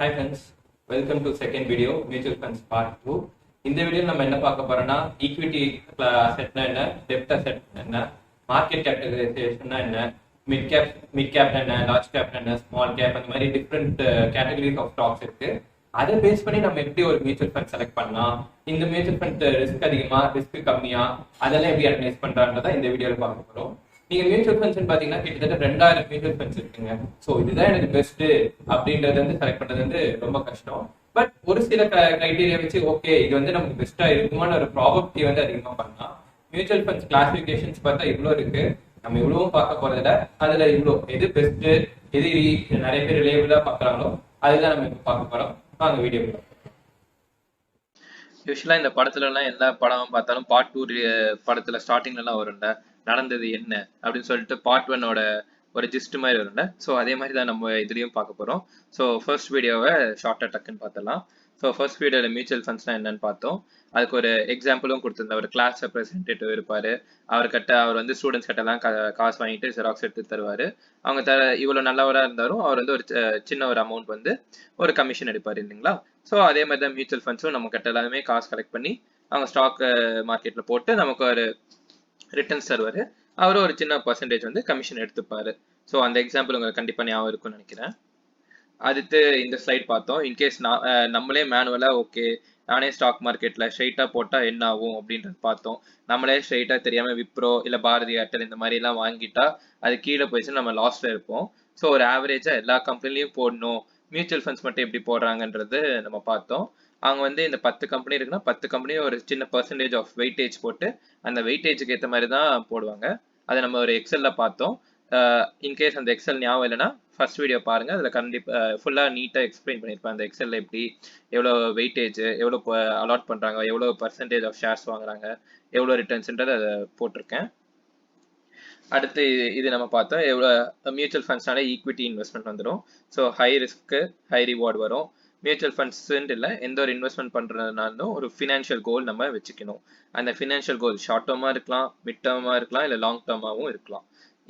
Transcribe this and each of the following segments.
Hi friends, welcome to second video mutual funds part 2. இந்த video நம்ம என்ன பார்க்க போறோம்னா ஈக்விட்டி அசெட்னா என்ன, டெப்ட் அசெட் என்ன, மார்க்கெட் கேபிடலைசேஷன்னா என்ன, மிட் கேப் என்ன, லார்ஜ் கேப் என்ன, ஸ்மால் கேப், அந்த மாதிரி டிஃப்ரெண்ட் கேட்டகரிஸ் ஆஃப் ஸ்டாக்ஸ் இருக்கு. அதை பேஸ் பண்ணி நம்ம எப்படி ஒரு மியூச்சுவல் ஃபண்ட் செலக்ட் பண்ணலாம், இந்த மியூச்சுவல் ஃபண்ட் ரிஸ்க் அதிகமா ரிஸ்க் கம்மியா, அதெல்லாம் எப்படி அனலைஸ் பண்றான்றதை இந்த வீடியோல பார்க்க போறோம். நீங்க மியூச்சுவல் ஃபண்ட்ஸ் பாத்தீங்கன்னா கிட்டத்தட்ட 2000 மியூச்சுவல் ஃபண்ட்ஸ் இருக்குங்க. ஸோ இதுதான் எனக்கு பெஸ்ட் அப்படின்றது வந்து செலக்ட் பண்றது வந்து ரொம்ப கஷ்டம். பட் ஒரு சில கிரைட்டீரியா வச்சு ஓகே இது வந்து நமக்கு பெஸ்டா இருக்குமான ஒரு ப்ராபபிலிட்டி வந்து அதிகமா பண்ணலாம். மியூச்சுவல் ஃபண்ட்ஸ் கிளாசிபிகேஷன்ஸ் பார்த்தா இவ்வளோ இருக்கு. நம்ம இவ்வளவும் பார்க்க போறதுல அதுல இவ்வளோ எது பெஸ்ட், எது நிறைய பேர் ரிலேபிளா பாக்குறாங்களோ அதுதான் நம்ம இப்ப பார்க்க போறோம். வாங்க வீடியோ. யூஸ்வலா இந்த படத்துல எல்லாம் எல்லா படம் பார்த்தாலும் பார்ட் 2 படத்துல ஸ்டார்டிங்ல எல்லாம் வரும்ல, நடந்தது என்ன அப்படின்னு சொல்லிட்டு பார்ட் 1ஓட ஒரு ஜிஸ்ட் மாதிரி வரும்ல. ஸோ அதே மாதிரி தான் நம்ம இதுலயும் பார்க்க போறோம். ஸோ ஃபர்ஸ்ட் வீடியோவை ஷார்ட்டா டக்குன்னு பார்த்தலாம். ஸோ ஃபர்ஸ்ட் வீடியோல மியூச்சுவல் ஃபண்ட்ஸ்னா என்னன்னு பார்த்தோம். அதுக்கு ஒரு எக்ஸாம்பிளும் கொடுத்திருந்தேன். ஒரு கிளாஸ் ரெப்ரஸன்டேட்டிவ் இருப்பாரு. அவர் வந்து ஸ்டூடெண்ட்ஸ் கிட்ட எல்லாம் காசு வாங்கிட்டு ஜெராக்ஸ் எடுத்து தருவாரு. அவங்க இவ்வளவு நல்லவரா இருந்தாலும் அவர் வந்து ஒரு சின்ன ஒரு அமௌண்ட் வந்து ஒரு கமிஷன் எடுப்பாரு இல்லைங்களா. ஸோ அதே மாதிரி தான் மியூச்சுவல் ஃபண்ட்ஸும் நம்ம கிட்ட எல்லாமே காசு கலெக்ட் பண்ணி அவங்க ஸ்டாக் மார்க்கெட்ல போட்டு நமக்கு ஒரு ரிட்டர்ன்ஸ் தருவாரு. அவரும் ஒரு சின்ன பர்சன்டேஜ் வந்து கமிஷன் எடுத்துப்பாரு. ஸோ அந்த எக்ஸாம்பிள் உங்களுக்கு கண்டிப்பா ஞாபகம் இருக்கும்னு நினைக்கிறேன். அடுத்து இந்த ஸ்லைட் பார்த்தோம். இன்கேஸ் நம்மளே மேனுவலா ஓகே நானே ஸ்டாக் மார்க்கெட்ல ஸ்ட்ரைட்டா போட்டா என்ன ஆகும் அப்படின்றது பார்த்தோம். நம்மளே ஸ்ட்ரைட்டா தெரியாம விப்ரோ இல்ல பாரதி ஏர்டெல் இந்த மாதிரி எல்லாம் வாங்கிட்டா அது கீழே போயிடுச்சு, நம்ம லாஸ்ட்ல இருப்போம். ஸோ ஒரு ஆவரேஜா எல்லா கம்பெனிலையும் போடணும், மியூச்சுவல் ஃபண்ட்ஸ் மட்டும் எப்படி போடுறாங்கன்றது நம்ம பார்த்தோம். அவங்க வந்து இந்த 10 கம்பெனி இருக்குன்னா 10 கம்பெனியும் ஒரு சின்ன பர்சன்டேஜ் ஆஃப் வெயிட்டேஜ் போட்டு அந்த வெயிட்டேஜுக்கு ஏற்ற மாதிரி தான் போடுவாங்க. அதை நம்ம ஒரு எக்ஸல்ல பார்த்தோம். இன்கேஸ் அந்த எக்ஸல் ஞாபகம் இல்லைன்னா ஃபர்ஸ்ட் வீடியோ பாருங்க, அதில் கண்டிப்பாக ஃபுல்லாக நீட்டாக எக்ஸ்பிளைன் பண்ணியிருப்பேன். அந்த எக்ஸலில் எப்படி எவ்வளோ வெயிட்டேஜ், எவ்வளோ அலாட் பண்ணுறாங்க, எவ்வளோ பர்சன்டேஜ் ஆஃப் ஷேர்ஸ் வாங்குறாங்க, எவ்வளோ ரிட்டர்ன்ஸ்ன்றதை அதை போட்டிருக்கேன். அடுத்து இது நம்ம பார்த்தோம். எவ்வளோ மியூச்சுவல் ஃபண்ட்ஸ்னால ஈக்விட்டி இன்வெஸ்ட்மெண்ட் வந்துடும். So high risk high reward வரும். மியூச்சுவல் ஃபண்ட்ஸ்ன்ட்டு இல்லை, எந்த ஒரு இன்வெஸ்ட்மெண்ட் பண்ணுறதுனாலும் ஒரு ஃபினான்ஷியல் கோல் நம்ம வச்சுக்கணும். அந்த ஃபினான்ஷியல் கோல் ஷார்ட் டேர்மாக இருக்கலாம், மிட் டேர்மாக இருக்கலாம், இல்லை லாங் டேர்மாகவும் இருக்கலாம்.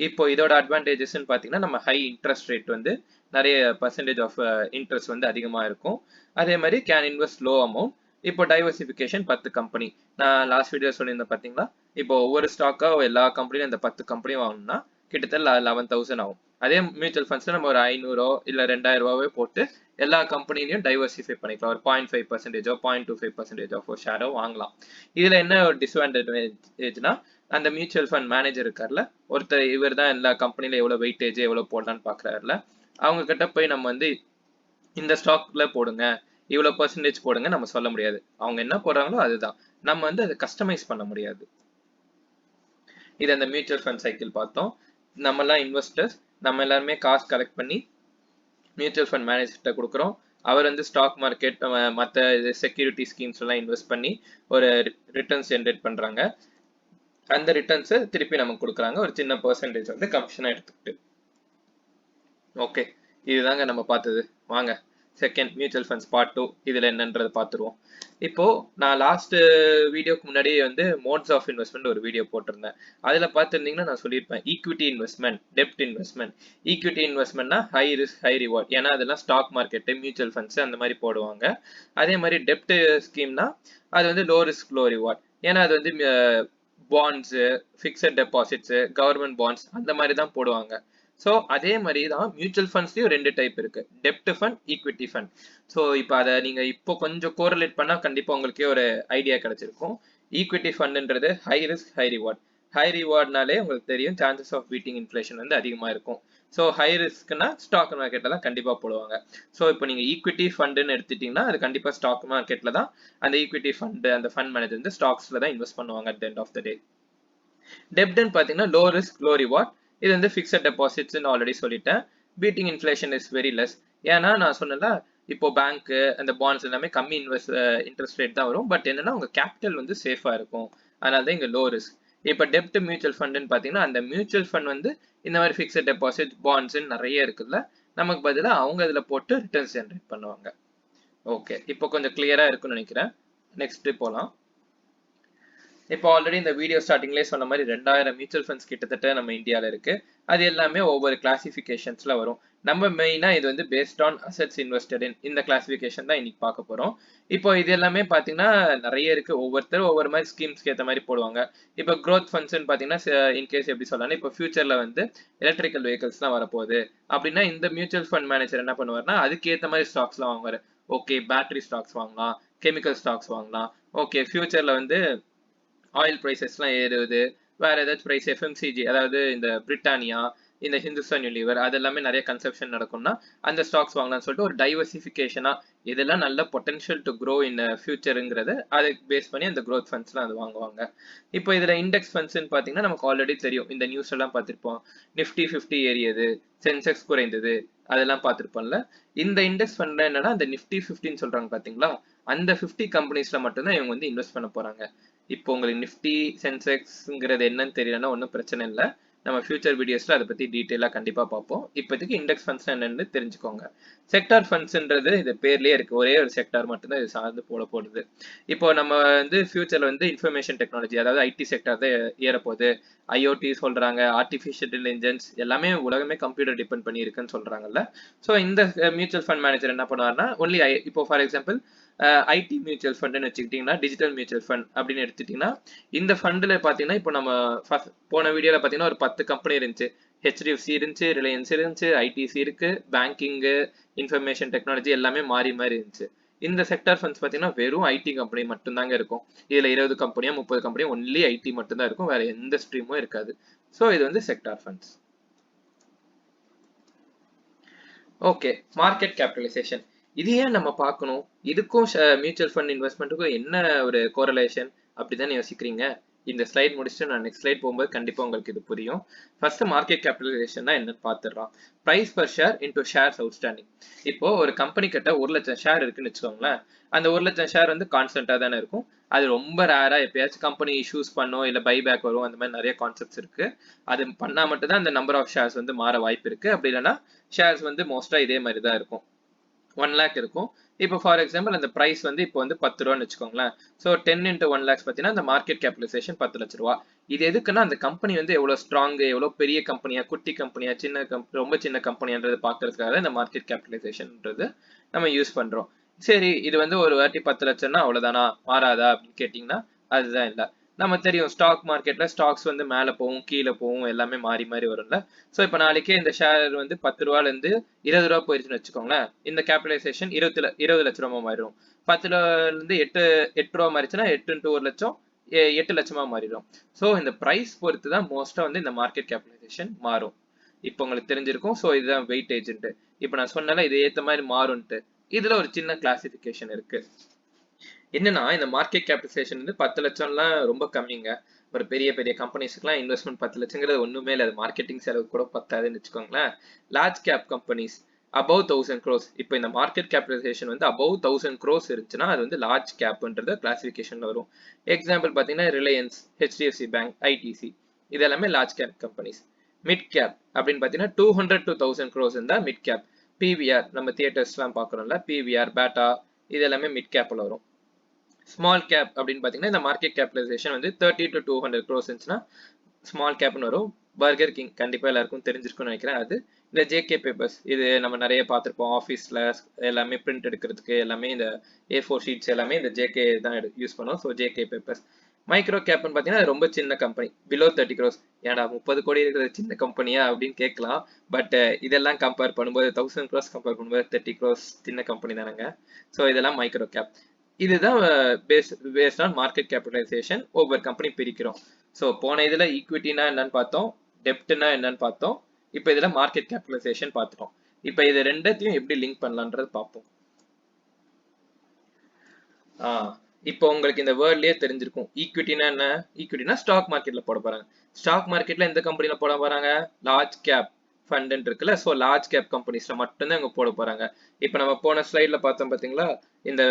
இப்போ இதோட அட்வான்டேஜஸ்ன்னு பார்த்தீங்கன்னா நம்ம ஹை இன்ட்ரெஸ்ட் ரேட் வந்து நிறைய பர்சன்டேஜ் ஆஃப் இன்ட்ரெஸ்ட் வந்து அதிகமாக இருக்கும். அதே மாதிரி கேன் இன்வெஸ்ட் லோ அமௌண்ட். இப்போ டைவர்சிஃபிகேஷன் 10 கம்பெனி நான் லாஸ்ட் வீடியோ சொல்லியிருந்தேன் பார்த்தீங்களா. இப்போ ஒவ்வொரு ஸ்டாக்கா எல்லா கம்பெனியும் இந்த 10 கம்பெனியும் வாங்கணும்னா கிட்டத்தட்ட 11,000 ஆகும். அதே மியூச்சுவல் ஃபண்ட்ஸ்ல நம்ம ஒரு 500 இல்ல 2000 போட்டு எல்லா கம்பெனிலையும் டைவர்சிஃபை பண்ணிக்கலாம். ஒரு 0.5% 0.25% ஆஃப் ஷேரோ வாங்கலாம். இதுல என்ன ஒரு டிஸ்அட்வான்டேஜ்னா அந்த மியூச்சுவல் ஃபண்ட் மேனேஜர் இருக்கார்ல, ஒருத்தர் இவர் தான் எல்லா கம்பெனில எவ்வளவு வெயிட்டேஜ் எவ்வளவு போடலான்னு பாக்குறாருல, அவங்க கிட்ட போய் நம்ம வந்து இந்த ஸ்டாக்ல போடுங்க, இவ்வளவு பர்சன்டேஜ் போடுங்க நம்ம சொல்ல முடியாது. அவங்க என்ன போடுறாங்களோ அதுதான், நம்ம வந்து அதை கஸ்டமைஸ் பண்ண முடியாது. இது அந்த மியூச்சுவல் ஃபண்ட் சைக்கிள் பார்த்தோம். நம்ம எல்லாம் இன்வெஸ்டர்ஸ், நம்ம எல்லாருமே காசு கலெக்ட் பண்ணி மியூச்சுவல் ஃபண்ட் மேனேஜர்கிட்ட கொடுக்குறோம். அவர் வந்து ஸ்டாக் மார்க்கெட் மற்ற செக்யூரிட்டி ஸ்கீம்ஸ் எல்லாம் இன்வெஸ்ட் பண்ணி ஒரு ரிட்டர்ன்ஸ் ஜென்ரேட் பண்றாங்க. அந்த ரிட்டர்ன்ஸை திருப்பி நமக்கு கொடுக்குறாங்க, ஒரு சின்ன பர்சன்டேஜ் வந்து கமிஷனா எடுத்துக்கிட்டு. ஓகே, இதுதாங்க நம்ம பார்த்தது. வாங்க செகண்ட் மியூச்சுவல் ஃபண்ட்ஸ் பார்ட் 2 இதுல என்னன்றதை பார்த்துருவோம். இப்போ நான் லாஸ்ட் வீடியோக்கு முன்னாடி வந்து மோட்ஸ் ஆஃப் இன்வெஸ்ட்மெண்ட் ஒரு வீடியோ போட்டிருந்தேன். அதுல பார்த்துருந்தீங்கன்னா நான் சொல்லியிருப்பேன் ஈக்விட்டி இன்வெஸ்ட்மெண்ட், டெப்ட் இன்வெஸ்ட்மெண்ட். ஈக்விட்டி இன்வெஸ்ட்மெண்ட்னா ஹை ரிஸ்க் ஹை ரிவார்ட், ஏன்னா அதெல்லாம் ஸ்டாக் மார்க்கெட் மியூச்சுவல் ஃபண்ட்ஸ் அந்த மாதிரி போடுவாங்க. அதே மாதிரி டெப்ட் ஸ்கீம்னா அது வந்து லோ ரிஸ்க் லோ ரிவார்ட், ஏன்னா அது வந்து bonds, fixed deposits, government bonds அந்த மாதிரி தான் போடுவாங்க. ஸோ அதே மாதிரி தான் மியூச்சுவல் ஃபண்ட்ஸ்லயும் 2 டைப் இருக்கு, டெப்ட் ஃபண்ட், ஈக்விட்டி ஃபண்ட். ஸோ இப்போ அதை நீங்க இப்போ கொஞ்சம் கோரிலேட் பண்ணா கண்டிப்பா உங்களுக்கே ஒரு ஐடியா கிடைச்சிருக்கும். ஈக்விட்டி ஃபண்ட்ன்றது high risk high reward. High ரிவார்ட்னாலே உங்களுக்கு தெரியும் சான்சஸ் ஆஃப் பீட்டிங் இன்ஃப்ளேஷன் வந்து அதிகமா இருக்கும். ஸோ ஹை ரிஸ்க்னா ஸ்டாக் மார்க்கெட்ல தான் கண்டிப்பா போடுவாங்க. ஸோ இப்போ நீங்க ஈக்விட்டி ஃபண்டுன்னு எடுத்துட்டீங்கன்னா அது கண்டிப்பா ஸ்டாக் மார்க்கெட்ல தான் அந்த ஈக்விட்டி ஃபண்ட் அந்த ஃபண்ட் மேனேஜர் வந்து ஸ்டாக்ஸ்ல தான் இன்வெஸ்ட் பண்ணுவாங்க at the end of the day. டெப்ட்னு பாத்தீங்கன்னா லோ ரிஸ்க் லோ ரிவார்ட். இது வந்து ஃபிக்ஸட் டெபாசிட்ஸ் ஆல்ரெடி சொல்லிட்டேன். Beating inflation is very less. ஏன்னா நான் சொன்னல இப்போ பேங்க் அந்த பாண்ட்ஸ் எல்லாமே கம்மி இன்ட்ரெஸ்ட் ரேட் தான் வரும். பட் என்னன்னா உங்க கேபிட்டல் வந்து சேஃபா இருக்கும், அதனால தான் இங்க லோ ரிஸ்க். இப்போ டெப்ட் மியூச்சுவல் ஃபண்ட்னு பாத்தீங்கன்னா அந்த மியூச்சுவல் ஃபண்ட் வந்து இந்த மாதிரி ஃபிக்ஸட் டெபாசிட் பாண்ட்ஸ் நிறைய இருக்குல்ல, நமக்கு பதிலா அவங்க இதுல போட்டு ரிட்டர்ன்ஸ் ஜென்ரேட் பண்ணுவாங்க. ஓகே, இப்போ கொஞ்சம் கிளியரா இருக்கும்னு நினைக்கிறேன். நெக்ஸ்ட் போலாம். இப்போ ஆல்ரெடி இந்த வீடியோ ஸ்டார்டிங்லேயே சொன்ன மாதிரி 2000 மியூச்சுவல் ஃபண்ட்ஸ் கிட்டத்தட்ட நம்ம இந்தியாவில் இருக்கு. அது எல்லாமே ஒவ்வொரு கிளாசிஃபிகேஷன்ஸ்ல வரும். நம்ம மெயினா இது வந்து based on assets invested in இந்த கிளாசிபிகேஷன் தான் இன்னைக்கு பார்க்க போறோம். இப்போ இது எல்லாமே பாத்தீங்கன்னா நிறைய இருக்கு, ஒவ்வொருத்தரும் ஒவ்வொரு மாதிரி ஸ்கீம்ஸ்க்கு ஏற்ற மாதிரி போடுவாங்க. இப்போ growth funds பாத்தீங்கன்னா இன்கேஸ் எப்படி சொல்லலாம், இப்போ ஃபியூச்சர்ல வந்து எலக்ட்ரிக்கல் வெஹிக்கல்ஸ் தான் வரப்போகுது அப்படின்னா இந்த மியூச்சுவல் ஃபண்ட் மேனேஜர் என்ன பண்ணுவாருன்னா அதுக்கு ஏற்ற மாதிரி ஸ்டாக்ஸ்லாம் வாங்குவாரு. ஓகே, பேட்டரி ஸ்டாக்ஸ் வாங்கலாம், கெமிக்கல் ஸ்டாக்ஸ் வாங்கலாம். ஓகே, ஃபியூச்சர்ல வந்து ஆயில் ப்ரைசஸ்லாம் ஏறுது, வேற ஏதாச்சும் ப்ரைஸ் எஃப்எம்சிஜி அதாவது இந்த பிரிட்டானியா, இந்த ஹிந்துஸ்தான் யூனிலிவர் அது எல்லாமே நிறைய கன்சப்ஷன் நடக்கும்னா அந்த ஸ்டாக்ஸ் வாங்கலாம்னு சொல்லிட்டு ஒரு டைவர்சிஃபிகேஷனா இதெல்லாம் நல்ல பொட்டன்ஷியல் டு க்ரோ இன் ஃபியூச்சருங்கிறத அதை பேஸ் பண்ணி அந்த க்ரோத் ஃபண்ட்ஸ்லாம் அது வாங்குவாங்க. இப்போ இதுல இண்டெக்ஸ் ஃபண்ட்ஸ்ன்னு பாத்தீங்கன்னா நமக்கு ஆல்ரெடி தெரியும், இந்த நியூஸ் எல்லாம் பார்த்திருப்போம். நிஃப்டி 50 ஏறியது, சென்செக்ஸ் குறைந்தது, அதெல்லாம் பார்த்திருப்போம்ல. இந்த இண்டெக்ஸ் ஃபண்ட்ல என்னன்னா அந்த நிஃப்டி 50 சொல்றாங்க பாத்தீங்களா, அந்த 50 கம்பெனிஸ்ல மட்டும்தான் இவங்க வந்து இன்வெஸ்ட் பண்ண போறாங்க. இப்போ உங்களுக்கு நிஃப்டி சென்செக்ஸ்ங்கிறது என்னன்னு தெரியலன்னா ஒன்றும் பிரச்சனை இல்லை, நம்ம ஃபியூச்சர் வீடியோஸ்ல அதை பத்தி டீட்டெயிலாக கண்டிப்பா பார்ப்போம். இப்போதைக்கு இண்டெக்ஸ் ஃபண்ட்ஸ் என்னன்னு தெரிஞ்சுக்கோங்க. செக்டார் ஃபண்ட்ஸ்ன்றது இது பேர்லயே இருக்கு, ஒரே ஒரு செக்டார் மட்டும்தான் இது சார்ந்து போடுது. இப்போ நம்ம வந்து ஃபியூச்சர்ல வந்து இன்ஃபர்மேஷன் டெக்னாலஜி அதாவது ஐடி செக்டார் தான் ஏறப்போகுது. ஐஓடி சொல்றாங்க, ஆர்டிஃபிஷியல் இன்டெலிஜென்ஸ் எல்லாமே உலகமே கம்ப்யூட்டர் டிபெண்ட் பண்ணி இருக்குன்னு சொல்றாங்கல்ல. ஸோ இந்த மியூச்சுவல் ஃபண்ட் மேனேஜர் என்ன பண்ணுவாருன்னா ஒன்லி இப்போ ஃபார் எக்ஸாம்பிள் ஐடி மியூச்சுவல் ஃபண்ட்னு வச்சுக்கிட்டீங்கன்னா டிஜிட்டல் மியூச்சுவல் ஃபண்ட் அப்படின்னு எடுத்துட்டீங்கன்னா இந்த ஃபண்டில் பார்த்தீங்கன்னா இப்போ நம்ம போன வீடியோவில் பார்த்தீங்கன்னா ஒரு 10 கம்பெனி இருந்துச்சு. ஹெச்டிஎஃப்சி இருந்துச்சு, ரிலையன்ஸ் இருந்துச்சு, ஐடிசி இருக்கு, பேங்கிங்கு, இன்ஃபர்மேஷன் டெக்னாலஜி எல்லாமே மாறி மாறி இருந்துச்சு. இந்த செக்டார் ஃபண்ட்ஸ் பார்த்தீங்கன்னா வெறும் ஐடி கம்பெனி மட்டும்தாங்க இருக்கும். இதில் 20 கம்பெனியோ 30 கம்பெனியோ ஒன்லி ஐடி மட்டும்தான் இருக்கும், வேற எந்த ஸ்ட்ரீமும் இருக்காது. ஸோ இது வந்து sector funds. Okay, market capitalisation இது ஏன் நம்ம பார்க்கணும், இதுக்கும் மியூச்சுவல் ஃபண்ட் இன்வெஸ்ட்மெண்ட்டுக்கும் என்ன ஒரு கோரலேஷன் அப்படிதான் யோசிக்கிறீங்க. இந்த ஸ்லைட் முடிச்சுட்டு நான் நெக்ஸ்ட் ஸ்லைட் போகும்போது கண்டிப்பா உங்களுக்கு இது புரியும். ஃபர்ஸ்ட் மார்க்கெட் கேபிட்டலைசேஷன் என்னன்னு பார்த்துடுறோம். Price per share into shares outstanding. இப்போ ஒரு கம்பெனி கிட்ட 1 லட்சம் ஷேர் இருக்குன்னு வச்சுக்கோங்களேன். அந்த 1 லட்சம் ஷேர் வந்து கான்ஸ்டன்டா தானே இருக்கும். அது ரொம்ப ரேரா எப்பயாச்சும் கம்பெனி இஷ்யூஸ் பண்ணும், இல்ல பைபேக் வரும், அந்த மாதிரி நிறைய கான்செப்ட்ஸ் இருக்கு. அது பண்ணா மட்டும் தான் அந்த நம்பர் ஆஃப் ஷேர்ஸ் வந்து மாற வாய்ப்பு இருக்கு. அப்படி இல்லைன்னா ஷேர்ஸ் வந்து மோஸ்டா இதே மாதிரி தான் இருக்கும், 1 lakh இருக்கும். இப்போ ஃபார் எக்ஸாம்பிள் அந்த பிரைஸ் வந்து இப்போ வந்து 10 ரூபான்னு வச்சுக்கோங்களேன். ஸோ 10 into 1 lakhs பார்த்தீங்கன்னா அந்த மார்க்கெட் கேபிட்டலைசேஷன் 10 லட்ச ரூபா. இது எதுக்குன்னா அந்த கம்பெனி வந்து எவ்வளவு ஸ்ட்ராங், எவ்வளவு பெரிய கம்பெனியா, குட்டி கம்பெனியா, ரொம்ப சின்ன கம்பெனின்றது பார்க்கறதுக்காக இந்த மார்க்கெட் கேபிட்டலைசேஷன்ன்றது நம்ம யூஸ் பண்றோம். சரி, இது வந்து ஒரு வாட்டி 10 லட்சம்னா அவ்வளவுதானா, மாறாதா அப்படின்னு கேட்டீங்கன்னா அதுதான் இல்லை. நம்ம தெரியும் ஸ்டாக் மார்க்கெட்ல ஸ்டாக்ஸ் வந்து மேல போகும் கீழே போகும் எல்லாமே மாறி மாறி வரும்ல. ஸோ இப்போ நாளைக்கே இந்த ஷேர் வந்து 10 ரூபால இருந்து 20 ரூபா போயிருச்சுன்னு வச்சுக்கோங்களேன், இந்த கேபிட்டலைசேஷன் 20 லட்ச ரூபா மாறிடும். 10 இருந்து 8 ரூபா மாறிச்சுன்னா 8 into 1 லட்சம் 8 லட்சமா மாறிடும். ஸோ இந்த பிரைஸ் பொறுத்து தான் மோஸ்டா வந்து இந்த மார்க்கெட் கேபிட்டலைசேஷன் மாறும். இப்போ உங்களுக்கு தெரிஞ்சிருக்கும். ஸோ இதுதான் வெயிட்டேஜ்ன்ட்டு. இப்போ நான் சொன்னால இது ஏத்த மாதிரி மாறும்ட்டு. இதுல ஒரு சின்ன கிளாசிபிகேஷன் இருக்கு. என்னன்னா இந்த மார்க்கெட் கேபிட்டலைசேஷன் வந்து 10 லட்சம்லாம் ரொம்ப கம்மிங்க. ஒரு பெரிய பெரிய கம்பெனிஸ்க்குலாம் இன்வெஸ்ட்மெண்ட் 10 லட்சங்கிறது ஒண்ணுமே இல்லை, அது மார்க்கெட்டிங் செலவு கூட பத்தாதுன்னு வச்சுக்கோங்களேன். Large cap companies above 1000 crores. இப்போ இந்த மார்க்கெட் கேபிட்டலைசேஷன் வந்து above 1000 crores இருந்துச்சுன்னா அது வந்து லார்ஜ் கேப்ன்றது கிளாசிபிகேஷன்ல வரும். எக்ஸாம்பிள் பார்த்தீங்கன்னா ரிலையன்ஸ், ஹெச்டிஎஃப்சி பேங்க், ஐடிசி இது எல்லாமே large cap companies. Mid cap அப்படின்னு பார்த்தீங்கன்னா 200 to 1000 crores இருந்தா மிட் கேப். பிவிஆர் நம்ம தியேட்டர்ஸ்லாம் பார்க்குறோம்ல, பிவிஆர், பேட்டா இது எல்லாமே மிட் கேப்ல வரும். ஸ்மால் கேப் அப்படின்னு பார்த்தீங்கன்னா இந்த மார்க்கெட் கேபிட்டலைசேஷன் வந்து 30 to 200 crores இருந்துச்சுன்னா ஸ்மால் கேப்னு வரும். பர்கர் கிங் கண்டிப்பா எல்லாருக்கும் தெரிஞ்சிருக்கும்னு நினைக்கிறேன். அது இந்த ஜேகே பேப்பர்ஸ் இது நம்ம நிறைய பார்த்துருப்போம், ஆஃபீஸ்ல எல்லாமே பிரிண்ட் எடுக்கிறதுக்கு எல்லாமே இந்த A4 ஷீட்ஸ் எல்லாமே இந்த ஜேகே தான் யூஸ் பண்ணுவோம். So JK papers. மைக்ரோ கேப்னு பார்த்தீங்கன்னா ரொம்ப சின்ன கம்பெனி, பிலோ 30 crores. ஏடா 30 கோடி இருக்கிற சின்ன கம்பெனியா அப்படின்னு கேட்கலாம். பட் இதெல்லாம் கம்பேர் பண்ணும்போது 1000 crores கம்பேர் பண்ணும்போது 30 crores சின்ன கம்பெனி தானேங்க. ஸோ இதெல்லாம் மைக்ரோ கேப். இதுதான் பேஸ்ட் ஆன் மார்க்கெட் கேபிட்டலைசேஷன் ஒவ்வொரு கம்பெனி பிரிக்கிறோம். ஸோ போன இதுல ஈக்விட்டினா என்னன்னு பார்த்தோம், டெப்ட்னா என்னன்னு பார்த்தோம், இப்போ இதுல மார்க்கெட் கேபிட்டலைசேஷன் பார்த்துட்டோம். இப்போ இது ரெண்டத்தையும் எப்படி லிங்க் பண்ணலான்றது பார்ப்போம். இப்போ உங்களுக்கு இந்த வேர்ட்லயே தெரிஞ்சிருக்கும் ஈக்விட்டினா என்ன. ஈக்விட்டினா ஸ்டாக் மார்க்கெட்ல போட போறாங்க. ஸ்டாக் மார்க்கெட்ல எந்த கம்பெனில போட போறாங்க, லார்ஜ் கேப் ஃபண்ட் இருக்குல்ல, ஸோ லார்ஜ் கேப் கம்பெனிஸ்ல மட்டும்தான் இவங்க போட போறாங்க. இப்போ நம்ம போன ஸ்லைட்ல பார்த்தோம் பாத்தீங்களா, இந்த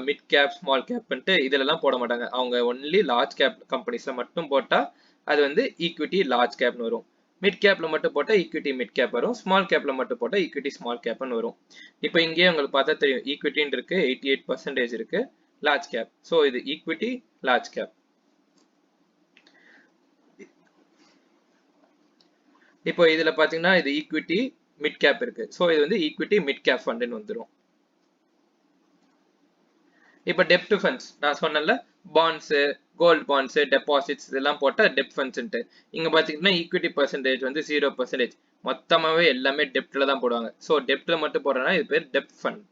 மிட் கேப் ஸ்மால் கேப்ன்ட்டு இதுல எல்லாம் போட மாட்டாங்க. அவங்க ஒன்லி லார்ஜ் கேப் கம்பெனிஸ்ல மட்டும் போட்டா அது வந்து ஈக்விட்டி லார்ஜ் கேப்னு வரும். மிட் கேப்ல மட்டும் போட்டா ஈக்விட்டி மிட் கேப் வரும். ஸ்மால் கேப்ல மட்டும் போட்டா ஈக்விட்டி ஸ்மால் கேப்னு வரும். இப்போ இங்கேயே உங்களுக்கு பார்த்தா தெரியும் ஈக்விட்டின்னு இருக்கு, 88% இருக்கு, லார்ஜ் கேப். ஸோ இது ஈக்விட்டி லார்ஜ் கேப். இப்போ இதுல பாத்தீங்கன்னா இது ஈக்விட்டி மிட் கேப் இருக்கு. ஸோ இது வந்து ஈக்விட்டி மிட் கேப் ஃபண்டுன்னு வந்துடும். இப்போ டெப்ட் ஃபண்ட்ஸ் நான் சொன்னேன்ல, பாண்ட்ஸ், கோல்ட் பாண்ட்ஸ், டெபாசிட்ஸ் இதெல்லாம் போட்டா டெப்ட் ஃபண்ட்ஸ்ன்ட்டு. இங்க பாத்தீங்கன்னா ஈக்விட்டி பர்சன்டேஜ் வந்து 0%. மொத்தமாவே எல்லாமே டெப்ட்ல தான் போடுவாங்க. ஸோ டெப்ட்ல மட்டும் போடுறேன்னா இது பேர் டெப்ட் ஃபண்ட்.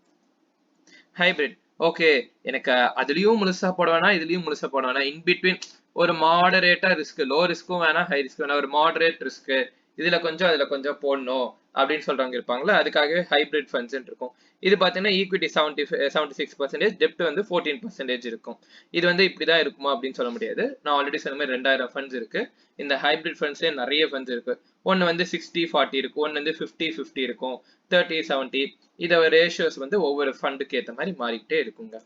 ஹைபிரிட் ஓகே, எனக்கு அதுலயும் முழுசா போட வேணாம், இதுலயும் முழுசா போட வேணாம், இன் பிட்வீன் ஒரு மாடரேட்டா ரிஸ்க், லோ ரிஸ்க்கும் வேணாம் ஹை ரிஸ்க் வேணாம், ஒரு மாடரேட் ரிஸ்க், இதுல கொஞ்சம் அதுல கொஞ்சம் போடணும் அப்படின்னு சொல்றவங்க இருப்பாங்களா, அதுக்காகவே ஹைபிரிட் ஃபண்ட்ஸ் இருக்கும். இது பாத்தீங்கன்னா ஈக்விட்டி 76%, டெப்ட் வந்து 14% இருக்கும். இது வந்து இப்படிதான் இருக்குமா அப்படின்னு சொல்ல முடியாது. நான் ஆல்ரெடி சொன்ன மாதிரி 2000 ஃபண்ட்ஸ் இருக்கு. இந்த ஹைபிரிட் ஃபண்ட்ஸ்ல நிறைய ஃபண்ட்ஸ் இருக்கு. ஒன்னு வந்து 60-40 இருக்கும், ஒன்னு வந்து 50-50 இருக்கும், 30-70. இத ரேஷியோஸ் வந்து ஒவ்வொரு ஃபண்டுக்கு ஏத்த மாதிரி மாறிக்கிட்டே இருக்குங்க.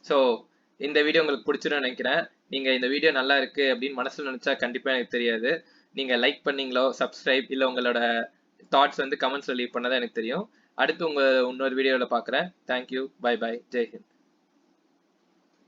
ஸோ இந்த வீடியோ உங்களுக்கு பிடிச்சிருன்னு நினைக்கிறேன். நீங்க இந்த வீடியோ நல்லா இருக்கு அப்படின்னு மனசுல நினைச்சா கண்டிப்பா எனக்கு தெரியாது. நீங்க லைக் பண்ணீங்களோ, சப்ஸ்கிரைப் இல்ல உங்களோட தாட்ஸ் வந்து கமெண்ட்ஸ்ல லீவ் பண்ணதான் எனக்கு தெரியும். அடுத்து உங்க இன்னொரு வீடியோல பாக்குறேன். Thank you, bye bye, Jai Hind.